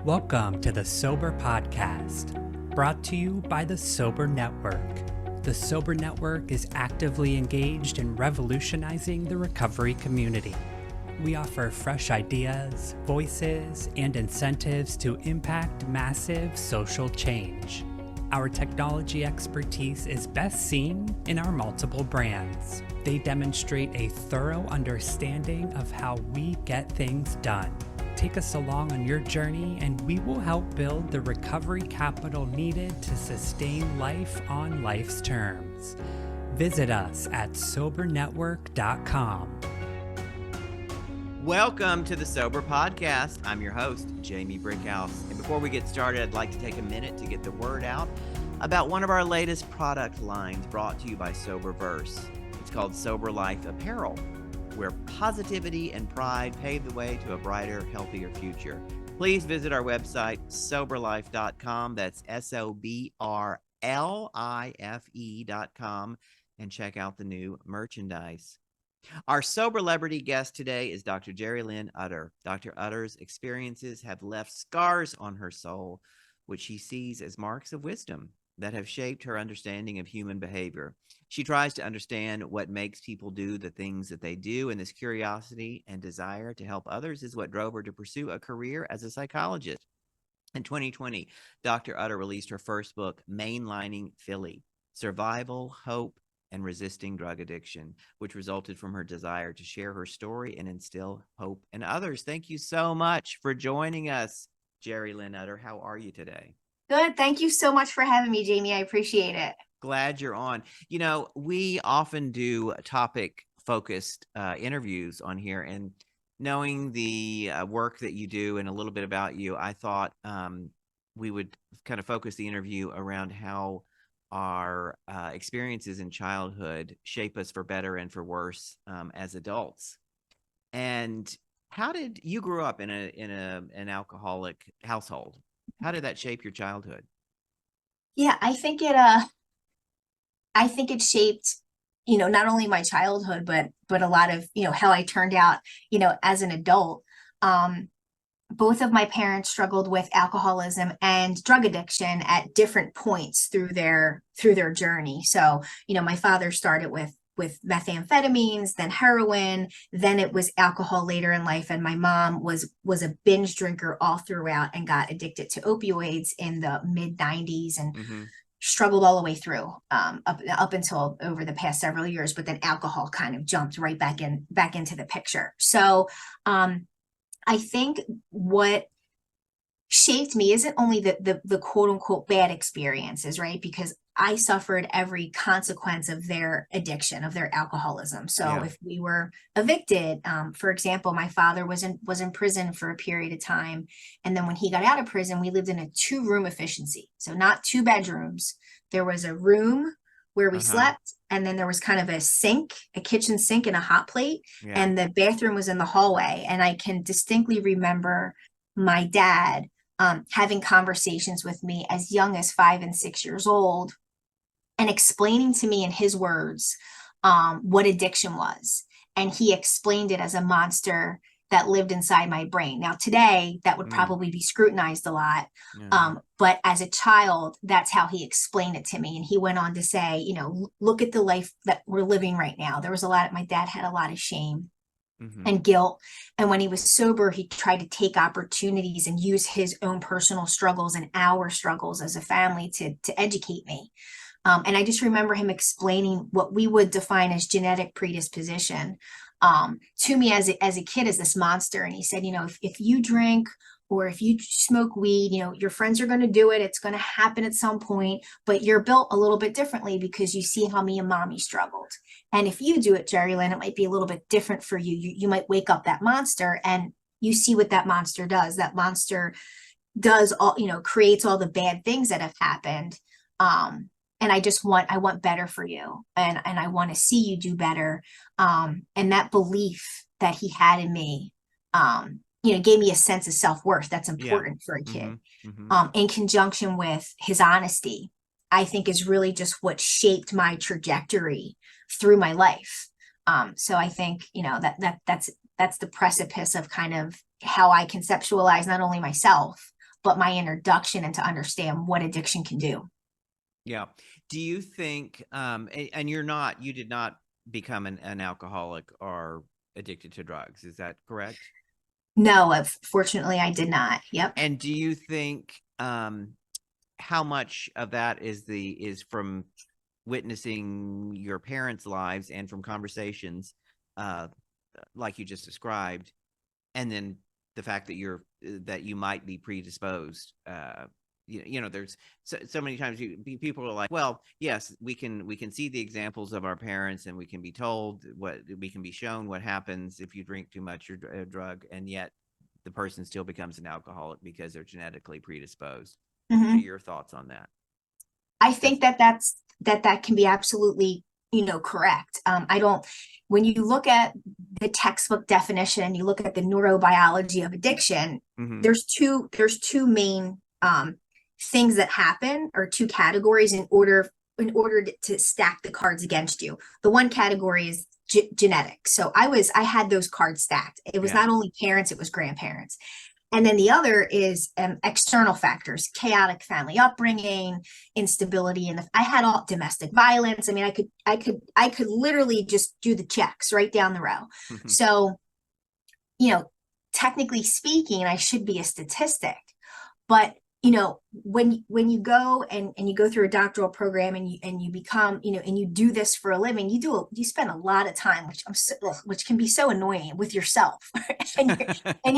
Welcome to the Sober Podcast, brought to you by the Sober Network. The Sober Network is actively engaged in revolutionizing the recovery community. We offer fresh ideas, voices, and incentives to impact massive social change. Our technology expertise is best seen in our multiple brands. They demonstrate a thorough understanding of how we get things done. Take us along on your journey, and we will help build the recovery capital needed to sustain life on life's terms. Visit us at sobernetwork.com. Welcome to the Sober Podcast. I'm your host, Jamie Brickhouse. And before we get started, I'd like to take a minute to get the word out about one of our latest product lines brought to you by Soberverse. It's called Sober Life Apparel, where positivity and pride pave the way to a brighter, healthier future. Please visit our website, soberlife.com. That's soberlife.com, and check out the new merchandise. Our Soberlebrity guest today is Dr. Geri-Lynn Utter. Dr. Utter's experiences have left scars on her soul, which she sees as marks of wisdom that have shaped her understanding of human behavior. She tries to understand what makes people do the things that they do, and this curiosity and desire to help others is what drove her to pursue a career as a psychologist. In 2020, Dr. Utter released her first book, Mainlining Philly: Survival, Hope, and Resisting Drug Addiction, which resulted from her desire to share her story and instill hope in others. Thank you so much for joining us, Geri-Lynn Utter. How are you today? Good. Thank you so much for having me, Jamie. I appreciate it. Glad you're on. You know, we often do topic-focused interviews on here, and knowing the work that you do and a little bit about you, I thought we would kind of focus the interview around how our experiences in childhood shape us for better and for worse as adults. And how did you grow up in an alcoholic household? How did that shape your childhood? Yeah, I think it shaped, not only my childhood, but a lot of, how I turned out, as an adult. Both of my parents struggled with alcoholism and drug addiction at different points through their journey. So, my father started with methamphetamines, then heroin, then it was alcohol later in life. And my mom was a binge drinker all throughout and got addicted to opioids in the mid 90s and struggled all the way through up until over the past several years. But then alcohol kind of jumped right back into the picture. So I think what shaped me isn't only the quote unquote bad experiences, right? Because I suffered every consequence of their addiction, of their alcoholism. So if we were evicted, for example, my father was in prison for a period of time. And then when he got out of prison, we lived in a 2-room efficiency. So not 2 bedrooms. There was a room where we slept, and then there was kind of a kitchen sink and a hot plate, and the bathroom was in the hallway. And I can distinctly remember my dad having conversations with me as young as 5 and 6 years old and explaining to me in his words what addiction was. And he explained it as a monster that lived inside my brain. Now, today, that would probably be scrutinized a lot. But as a child, that's how he explained it to me. And he went on to say, look at the life that we're living right now. My dad had a lot of shame and guilt. And when he was sober, he tried to take opportunities and use his own personal struggles and our struggles as a family to educate me. And I just remember him explaining what we would define as genetic predisposition to me as a kid, as this monster. And he said, if you drink or if you smoke weed, your friends are going to do it. It's going to happen at some point, but you're built a little bit differently because you see how me and mommy struggled. And if you do it, Geri-Lynn, it might be a little bit different for you. You might wake up that monster and you see what that monster does. That monster does all, creates all the bad things that have happened. And I want better for you. And I want to see you do better. And that belief that he had in me, gave me a sense of self-worth. That's important for a kid. In conjunction with his honesty, I think is really just what shaped my trajectory through my life. So I think, that's the precipice of kind of how I conceptualize not only myself, but my introduction and to understand what addiction can do. Yeah. Do you think, and you did not become an alcoholic or addicted to drugs, is that correct? No, fortunately I did not. Yep. And do you think, how much of that is from witnessing your parents' lives and from conversations, like you just described, and then the fact that you might be predisposed? There's so many times people are like, well, yes, we can see the examples of our parents, and we can be told we can be shown what happens if you drink too much or drug, and yet the person still becomes an alcoholic because they're genetically predisposed. What are your thoughts on that? I think that can be absolutely, correct. When you look at the textbook definition and you look at the neurobiology of addiction, there's two main things that happen, or two categories in order to stack the cards against you. The one category is genetic. So I had those cards stacked. It was not only parents, it was grandparents. And then the other is external factors: chaotic family upbringing, instability, and I had all domestic violence. I mean, I could literally just do the checks right down the row. So, technically speaking, I should be a statistic, but when you go and you go through a doctoral program and you become, and you do this for a living, you spend a lot of time, which can be so annoying, with yourself, and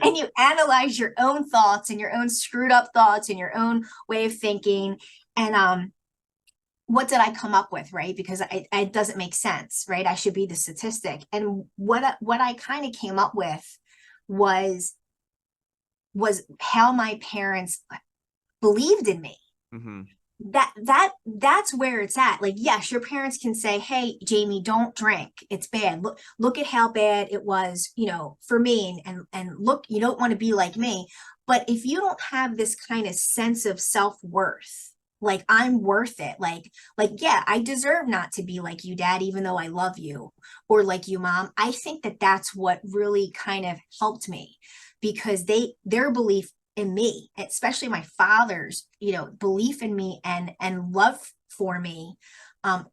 you analyze your own thoughts and your own screwed up thoughts and your own way of thinking. And what did I come up with, right? Because it doesn't make sense, right? I should be the statistic. And what I kind of came up with was how my parents believed in me. That's where it's at. Like, yes, your parents can say, hey, Jamie, don't drink, it's bad. Look at how bad it was, for me, and look, you don't want to be like me. But if you don't have this kind of sense of self-worth, like, I'm worth it, like, yeah, I deserve not to be like you, Dad, even though I love you, or like you, Mom, I think that's what really kind of helped me. Because their belief in me, especially my father's, belief in me and love for me,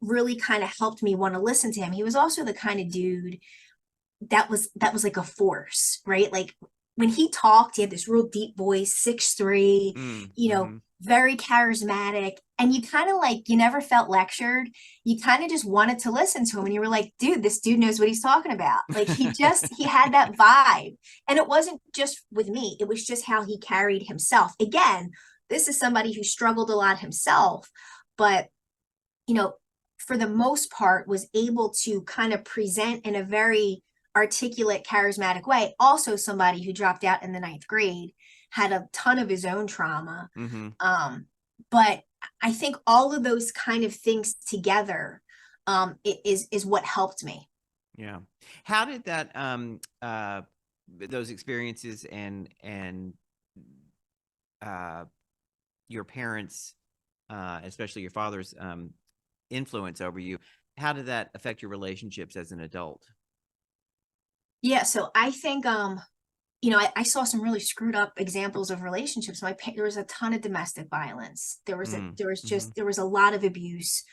really kind of helped me want to listen to him. He was also the kind of dude that was like a force, right? Like, when he talked, he had this real deep voice, 6'3", very charismatic. And you kind of you never felt lectured. You kind of just wanted to listen to him. And you were like, dude, this dude knows what he's talking about. Like, he had that vibe. And it wasn't just with me. It was just how he carried himself. Again, this is somebody who struggled a lot himself, but, for the most part, was able to kind of present in a very articulate, charismatic way. Also somebody who dropped out in the 9th grade, had a ton of his own trauma. But I think all of those kind of things together is what helped me. Yeah. How did that those experiences and your parents, especially your father's influence over you, how did that affect your relationships as an adult? Yeah, so I think I saw some really screwed up examples of relationships. There was a ton of domestic violence. There was a lot of abuse,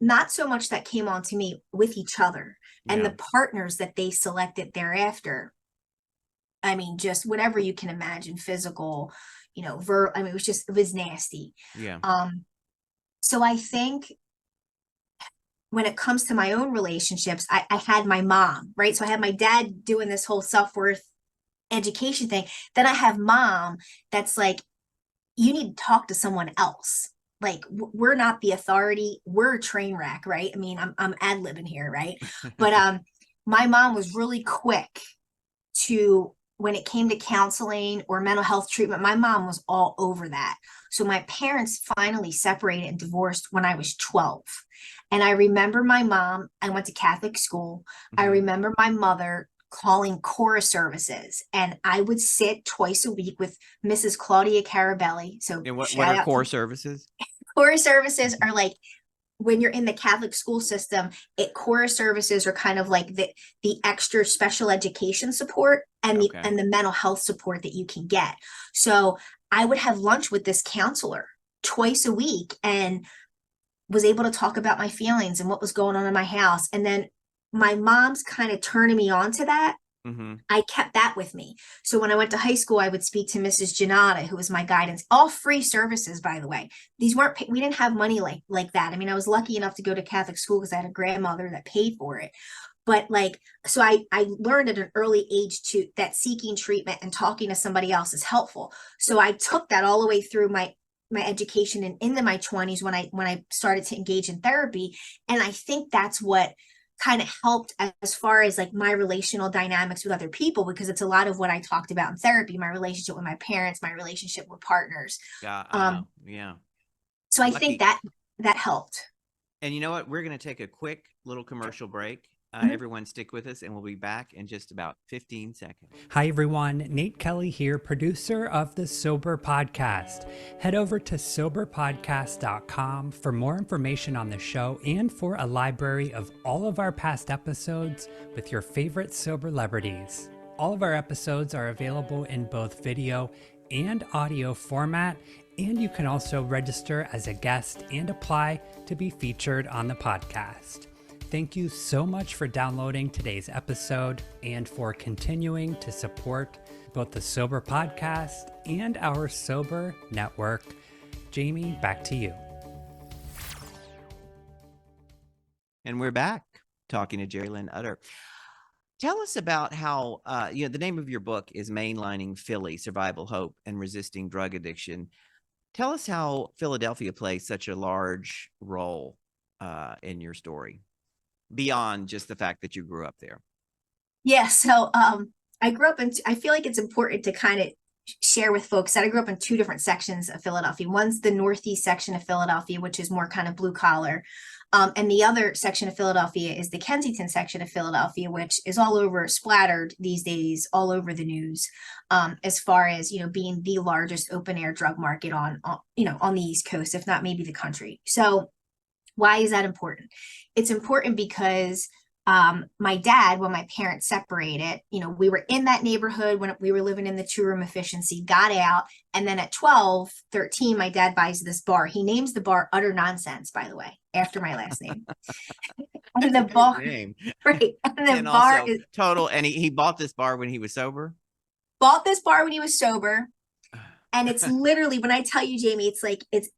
not so much that came on to me, with each other and the partners that they selected thereafter. I mean, just whatever you can imagine, physical, it was nasty. Yeah. So I think when it comes to my own relationships, I had my mom, right? So I had my dad doing this whole self-worth education thing. Then I have Mom that's like, you need to talk to someone else. Like, we're not the authority. We're a train wreck, right? I mean, I'm ad-libbing here, right? But my mom was really quick to, when it came to counseling or mental health treatment, my mom was all over that. So my parents finally separated and divorced when I was 12. And I remember my mom, I went to Catholic school. I remember my mother calling chorus services, and I would sit twice a week with Mrs. Claudia Carabelli. So and what are core services? Chorus services are like when you're in the Catholic school system, core services are kind of like the extra special education support and the mental health support that you can get. So I would have lunch with this counselor twice a week and was able to talk about my feelings and what was going on in my house. And then my mom's kind of turning me on to that. Mm-hmm. I kept that with me. So when I went to high school, I would speak to Mrs. Janata, who was my guidance, all free services, by the way. These weren't, we didn't have money like that. I mean, I was lucky enough to go to Catholic school because I had a grandmother that paid for it. But like, so I learned at an early age that seeking treatment and talking to somebody else is helpful. So I took that all the way through my education and into my 20s when I started to engage in therapy. And I think that's what kind of helped as far as like my relational dynamics with other people, because it's a lot of what I talked about in therapy, my relationship with my parents, my relationship with partners. Yeah. So I think that helped. And you know what? We're going to take a quick little commercial break. Everyone stick with us and we'll be back in just about 15 seconds. Hi, everyone. Nate Kelly here, producer of the Sober Podcast. Head over to soberpodcast.com for more information on the show and for a library of all of our past episodes with your favorite Soberlebrities. All of our episodes are available in both video and audio format, and you can also register as a guest and apply to be featured on the podcast. Thank you so much for downloading today's episode and for continuing to support both the Sober Podcast and our Sober Network. Jamie, back to you. And we're back talking to Geri-Lynn Utter. Tell us about how, the name of your book is Mainlining Philly, Survival, Hope, and Resisting Drug Addiction. Tell us how Philadelphia plays such a large role in your story, beyond just the fact that you grew up there. Yeah. So I grew up I feel like it's important to kind of share with folks that I grew up in two different sections of Philadelphia. One's the Northeast section of Philadelphia, which is more kind of blue collar. And the other section of Philadelphia is the Kensington section of Philadelphia, which is all over, splattered these days, all over the news, as far as, being the largest open air drug market on the East Coast, if not maybe the country. So why is that important? It's important because my dad, when my parents separated, we were in that neighborhood when we were living in the 2-room efficiency, got out. And then at 12, 13, my dad buys this bar. He names the bar Utter Nonsense, by the way, after my last name. And the bar, right. And the bar is total. And he bought this bar when he was sober? Bought this bar when he was sober. And it's literally, when I tell you, Jamie, it's like, it's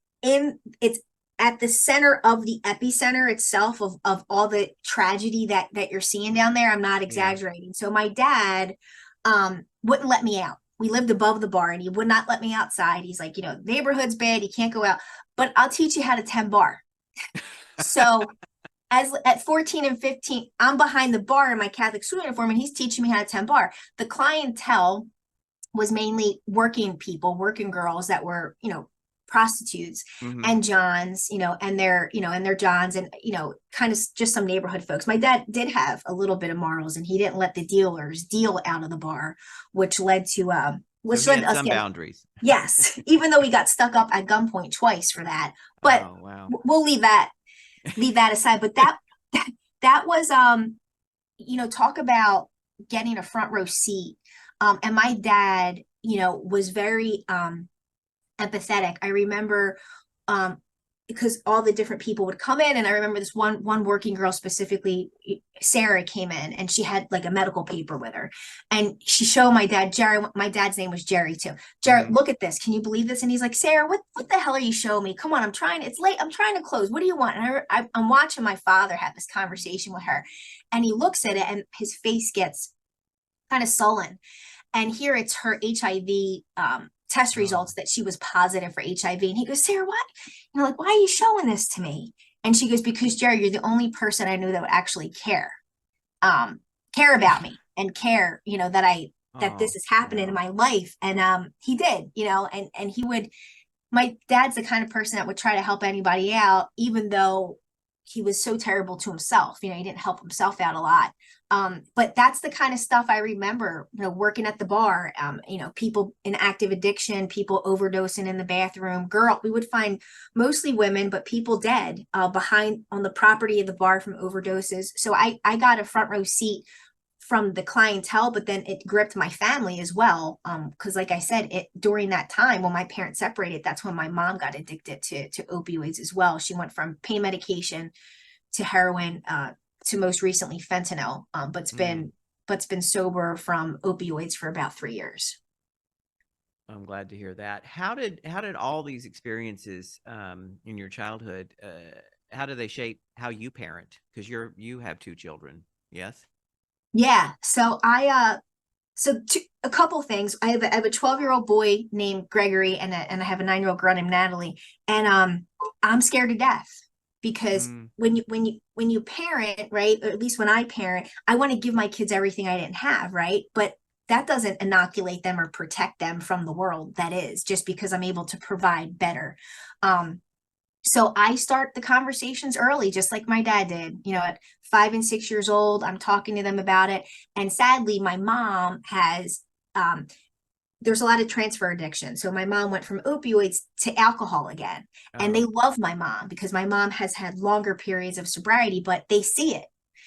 at the center of the epicenter itself of all the tragedy that you're seeing down there. I'm not exaggerating. Yeah. So my dad wouldn't let me out. We lived above the bar and he would not let me outside. He's like, neighborhood's bad. You can't go out, but I'll teach you how to 10 bar. So at 14 and 15, I'm behind the bar in my Catholic school uniform and he's teaching me how to 10 bar. The clientele was mainly working people, working girls that were, prostitutes and Johns, and their Johns and, kind of just some neighborhood folks. My dad did have a little bit of morals and he didn't let the dealers deal out of the bar, which led to, led to us some boundaries. Yes. Even though we got stuck up at gunpoint twice for that, but we'll leave that aside. But that was, talk about getting a front row seat. And my dad, was very, empathetic. I remember because all the different people would come in, and I remember this one working girl specifically, Sarah, came in and she had like a medical paper with her, and she showed my dad, Jerry. My dad's name was Jerry too. Jerry, look at this. Can you believe this? And he's like, Sarah, what the hell are you showing me? Come on, it's late. I'm trying to close. What do you want? And I'm watching my father have this conversation with her, and he looks at it and his face gets kind of sullen. And here it's her HIV test results that she was positive for HIV. And he goes, Sarah, what? And I'm like, why are you showing this to me? And she goes, because Jerry, you're the only person I knew that would actually care about me and care, that this is happening in my life. And he did, and he would, my dad's the kind of person that would try to help anybody out, even though he was so terrible to himself. He didn't help himself out a lot. But that's the kind of stuff I remember, working at the bar, people in active addiction, people overdosing in the bathroom, we would find mostly women, but people dead behind on the property of the bar from overdoses. So I got a front row seat from the clientele, but then it gripped my family as well. Because like I said, during that time when my parents separated, that's when my mom got addicted to opioids as well. She went from pain medication to heroin, to most recently but's been sober from opioids for about 3 years. I'm glad to hear that. How did all these experiences in your childhood, how do they shape how you parent? Because you have 2 children, yes? Yeah. So a couple things. I have a 12-year-old boy named Gregory, and I have a 9-year-old girl named Natalie, and I'm scared to death. Because when you parent, right, or at least when I parent, I want to give my kids everything I didn't have, right? But that doesn't inoculate them or protect them from the world that is, just because I'm able to provide better. So I start the conversations early, just like my dad did. At 5 and 6 years old, I'm talking to them about it. And sadly, my mom has there's a lot of transfer addiction. So my mom went from opioids to alcohol again. And they love my mom because my mom has had longer periods of sobriety, but they see it.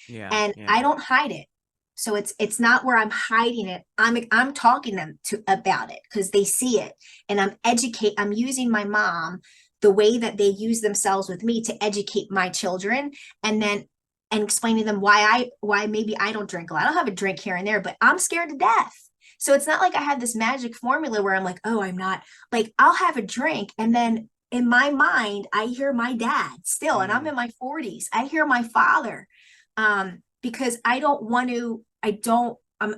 Yeah. And yeah. I don't hide it. So it's not where I'm hiding it. I'm talking to them about it because they see it. And I'm using my mom the way that they use themselves with me to educate my children, and explain to them why maybe I don't drink a lot. I don't have a drink here and there, but I'm scared to death. So it's not like I have this magic formula where I'm like, oh, I'm not, like, I'll have a drink. And then in my mind, I hear my dad still, and I'm in my 40s. I hear my father, because I'm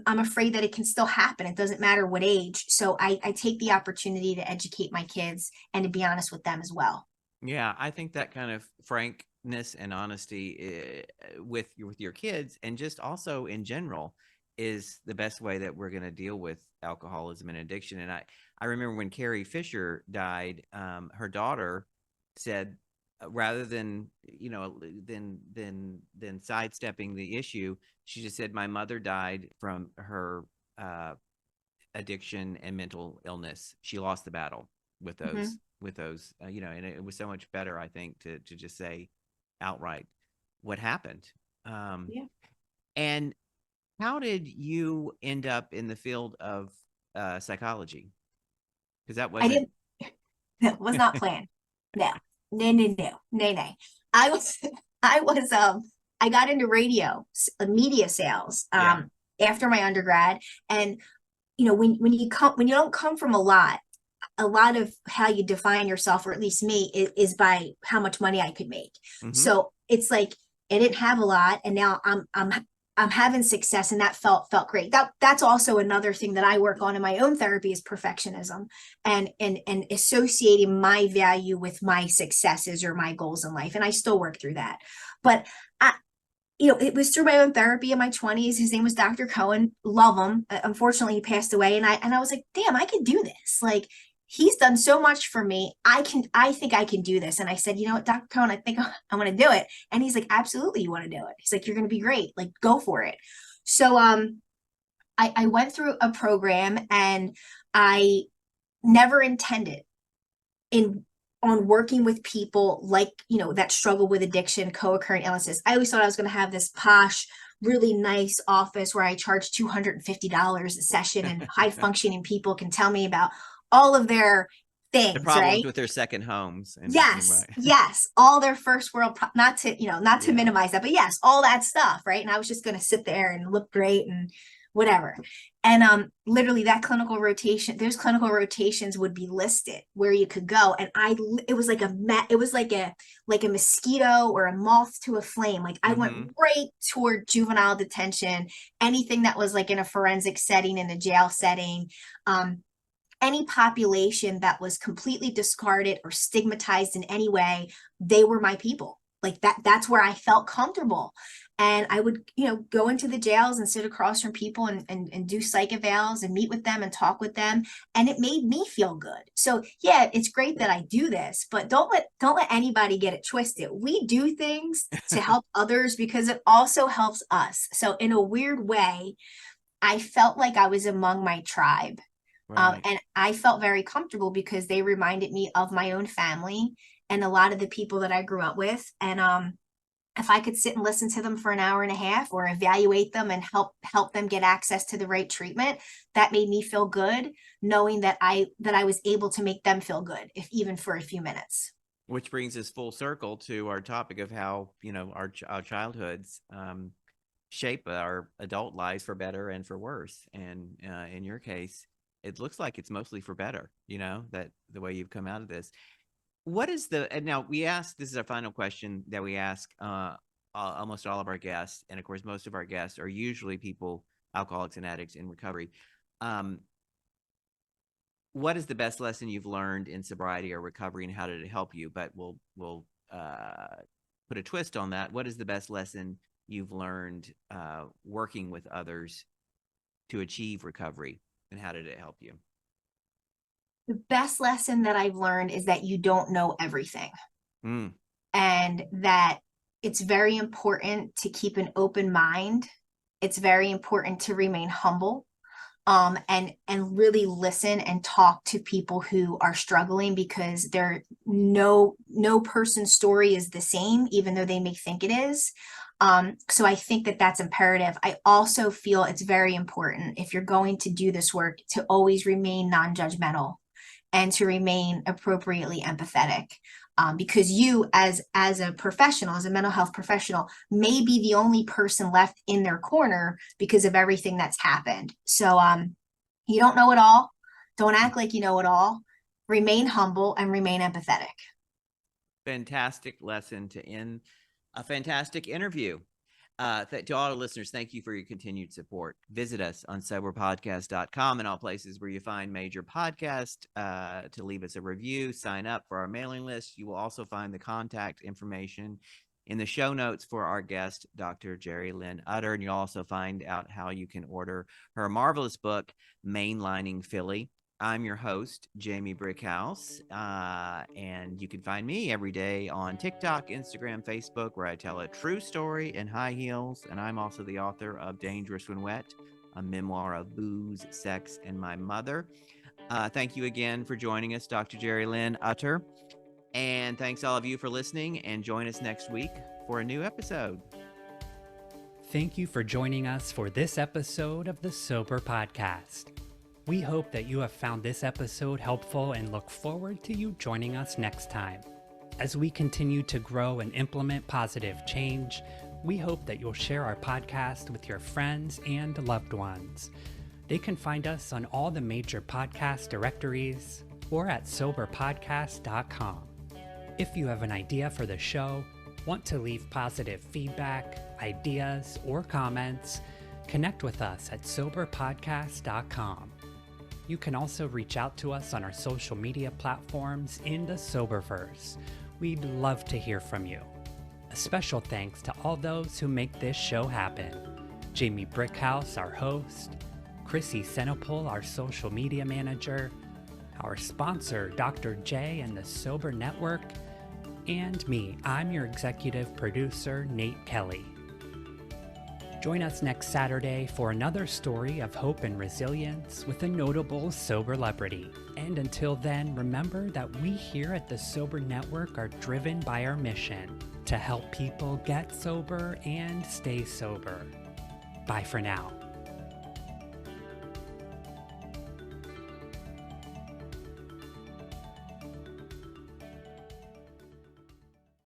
afraid that it can still happen. It doesn't matter what age. So I take the opportunity to educate my kids and to be honest with them as well. Yeah. I think that kind of frankness and honesty with your kids, and just also in general, is the best way that we're going to deal with alcoholism and addiction. And I remember when Carrie Fisher died, her daughter said, rather than sidestepping the issue, she just said, my mother died from her addiction and mental illness. She lost the battle with those and it was so much better, I think, to just say outright what happened. Yeah. And how did you end up in the field of psychology? Because that was not planned. No. I got into radio, media sales, after my undergrad. And, when you don't come from a lot of how you define yourself, or at least me, is by how much money I could make. So it's like, I didn't have a lot, and now I'm having success, and that felt great. That's also another thing that I work on in my own therapy is perfectionism, and associating my value with my successes or my goals in life. And I still work through that. But it was through my own therapy in my 20s. His name was Dr. Cohen. Love him. Unfortunately, he passed away. And I was like, damn, I could do this. Like, he's done so much for me. I think I can do this. And I said, you know what, Dr. Cohen, I think I'm going to do it. And he's like, absolutely, you want to do it. He's like, you're going to be great. Like, go for it. So I went through a program, and I never intended on working with people like, that struggle with addiction, co-occurring illnesses. I always thought I was going to have this posh, really nice office where I charge $250 a session, and high functioning people can tell me about all of their things, the problems right? with their second homes. Yes. All their first world, not to minimize that, but yes, all that stuff. Right. And I was just going to sit there and look great and whatever. And literally those clinical rotations would be listed where you could go. And it was like a mosquito or a moth to a flame. Like, I went right toward juvenile detention, anything that was like in a forensic setting, in a jail setting, any population that was completely discarded or stigmatized in any way. They were my people. Like that's where I felt comfortable. And I would, go into the jails and sit across from people and do psych evals and meet with them and talk with them. And it made me feel good. So yeah, it's great that I do this, but don't let anybody get it twisted. We do things to help others because it also helps us. So in a weird way, I felt like I was among my tribe. Right. And I felt very comfortable because they reminded me of my own family and a lot of the people that I grew up with. And if I could sit and listen to them for an hour and a half or evaluate them and help them get access to the right treatment, that made me feel good, knowing that I was able to make them feel good, if even for a few minutes. Which brings us full circle to our topic of how, our childhoods shape our adult lives for better and for worse. And in your case, it looks like it's mostly for better, that the way you've come out of this. What is and now we ask, this is our final question that we ask almost all of our guests. And of course, most of our guests are usually people, alcoholics and addicts in recovery. What is the best lesson you've learned in sobriety or recovery, and how did it help you? But we'll put a twist on that. What is the best lesson you've learned working with others to achieve recovery, and how did it help you? The best lesson that I've learned is that you don't know everything. And that it's very important to keep an open mind. It's very important to remain humble, and really listen and talk to people who are struggling, because no person's story is the same, even though they may think it is. So I think that that's imperative. I also feel it's very important, if you're going to do this work, to always remain non-judgmental and to remain appropriately empathetic. Because you, as a professional, as a mental health professional, may be the only person left in their corner because of everything that's happened. So you don't know it all. Don't act like you know it all. Remain humble and remain empathetic. Fantastic lesson to end a fantastic interview. To all our listeners, thank you for your continued support. Visit us on soberpodcast.com and all places where you find major podcasts to leave us a review, sign up for our mailing list. You will also find the contact information in the show notes for our guest, Dr. Geri-Lynn Utter, and you'll also find out how you can order her marvelous book, Mainlining Philly. I'm your host, Jamie Brickhouse, and you can find me every day on TikTok, Instagram, Facebook, where I tell a true story in high heels, and I'm also the author of Dangerous When Wet, a memoir of booze, sex, and my mother. Thank you again for joining us, Dr. Geri-Lynn Utter, and thanks all of you for listening, and join us next week for a new episode. Thank you for joining us for this episode of the Sober Podcast. We hope that you have found this episode helpful and look forward to you joining us next time. As we continue to grow and implement positive change, we hope that you'll share our podcast with your friends and loved ones. They can find us on all the major podcast directories or at soberpodcast.com. If you have an idea for the show, want to leave positive feedback, ideas, or comments, connect with us at soberpodcast.com. You can also reach out to us on our social media platforms in the Soberverse. We'd love to hear from you. A special thanks to all those who make this show happen. Jamie Brickhouse, our host, Chrissy Senopol, our social media manager, our sponsor, Dr. J and the Sober Network, and me, I'm your executive producer, Nate Kelly. Join us next Saturday for another story of hope and resilience with a notable Soberlebrity. And until then, remember that we here at the Sober Network are driven by our mission to help people get sober and stay sober. Bye for now.